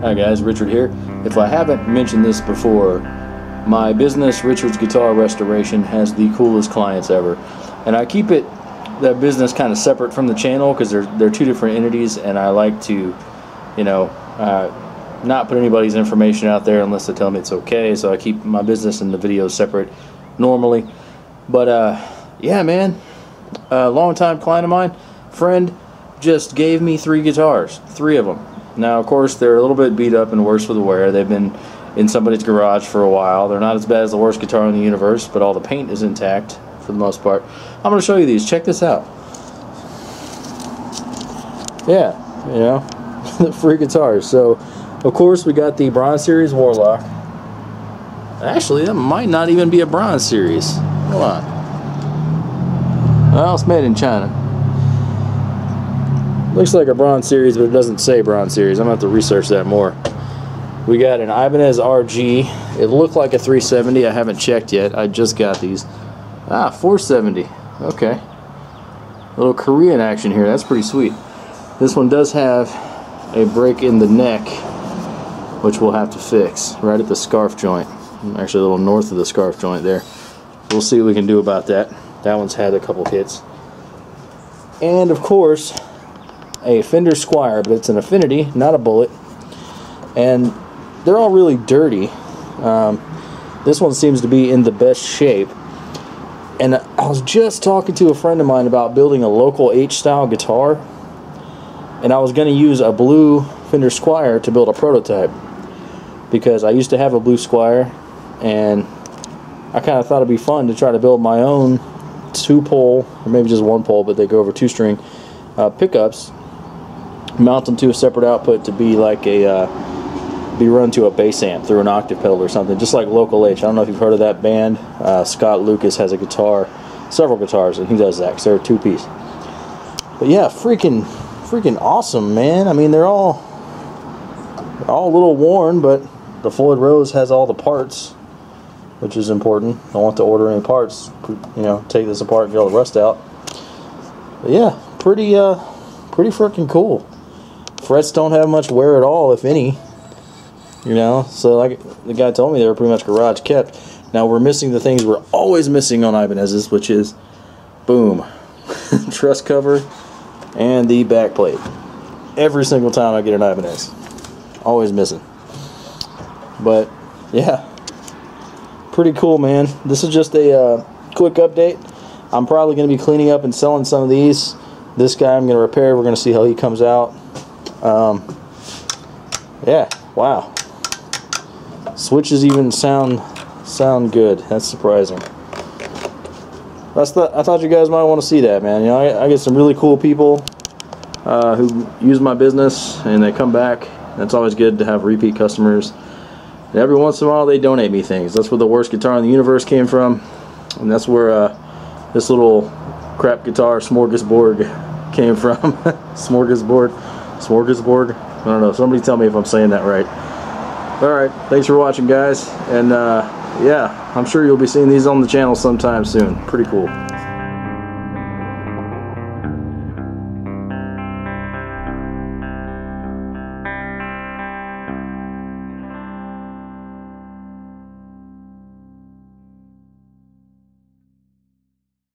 Hi guys, Richard here. If I haven't mentioned this before, my business, Richard's Guitar Restoration, has the coolest clients ever. And I keep that business kind of separate from the channel because they're two different entities, and I like to, you know, not put anybody's information out there unless they tell me it's okay. So I keep my business and the videos separate normally. But yeah, man, a long-time client of mine, friend, just gave me 3 guitars, 3 of them. Now, of course, they're a little bit beat up and worse for the wear. They've been in somebody's garage for a while. They're not as bad as the worst guitar in the universe, but all the paint is intact for the most part. I'm going to show you these. Check this out. Yeah, you know, the free guitars. So, of course, we got the Bronze Series Warlock. Actually, that might not even be a Bronze Series. Hold on. Well, it's made in China. Looks like a Bronze Series, but it doesn't say Bronze Series. I'm going to have to research that more. We got an Ibanez RG. It looked like a 370. I haven't checked yet. I just got these. Ah, 470. Okay. A little Korean action here. That's pretty sweet. This one does have a break in the neck, which we'll have to fix right at the scarf joint. Actually, a little north of the scarf joint there. We'll see what we can do about that. That one's had a couple hits. And, of course, a Fender Squier, but it's an Affinity, not a Bullet, and they're all really dirty. This one seems to be in the best shape, and I was just talking to a friend of mine about building a local H-style guitar, and I was going to use a blue Fender Squier to build a prototype, because I used to have a blue Squier, and I kind of thought it'd be fun to try to build my own 2-pole, or maybe just 1-pole, but they go over 2-string pickups, mount them to a separate output to be like be run to a bass amp through an octave pedal or something, just like Local H. I don't know if you've heard of that band. Scott Lucas has a guitar, several guitars, and he does that because they're a 2-piece. But yeah, freaking awesome, man. I mean, they're all a little worn, but the Floyd Rose has all the parts, which is important. I don't want to order any parts, you know, take this apart and get all the rust out. But yeah, pretty freaking cool. Frets don't have much wear at all, if any. You know, so like the guy told me, they were pretty much garage kept. Now we're missing the things we're always missing on Ibanez's, which is, boom, truss cover and the back plate. Every single time I get an Ibanez, always missing. But yeah, pretty cool, man. This is just a quick update. I'm probably going to be cleaning up and selling some of these. This guy I'm going to repair. We're going to see how he comes out. Yeah, wow. Switches even sound good. That's surprising. I thought you guys might want to see that, man. You know, I get some really cool people who use my business, and they come back. It's always good to have repeat customers. And every once in a while, they donate me things. That's where the worst guitar in the universe came from, and that's where this little crap guitar smorgasbord came from. Smorgasbord? I don't know. Somebody tell me if I'm saying that right. Alright, thanks for watching, guys. And yeah, I'm sure you'll be seeing these on the channel sometime soon. Pretty cool.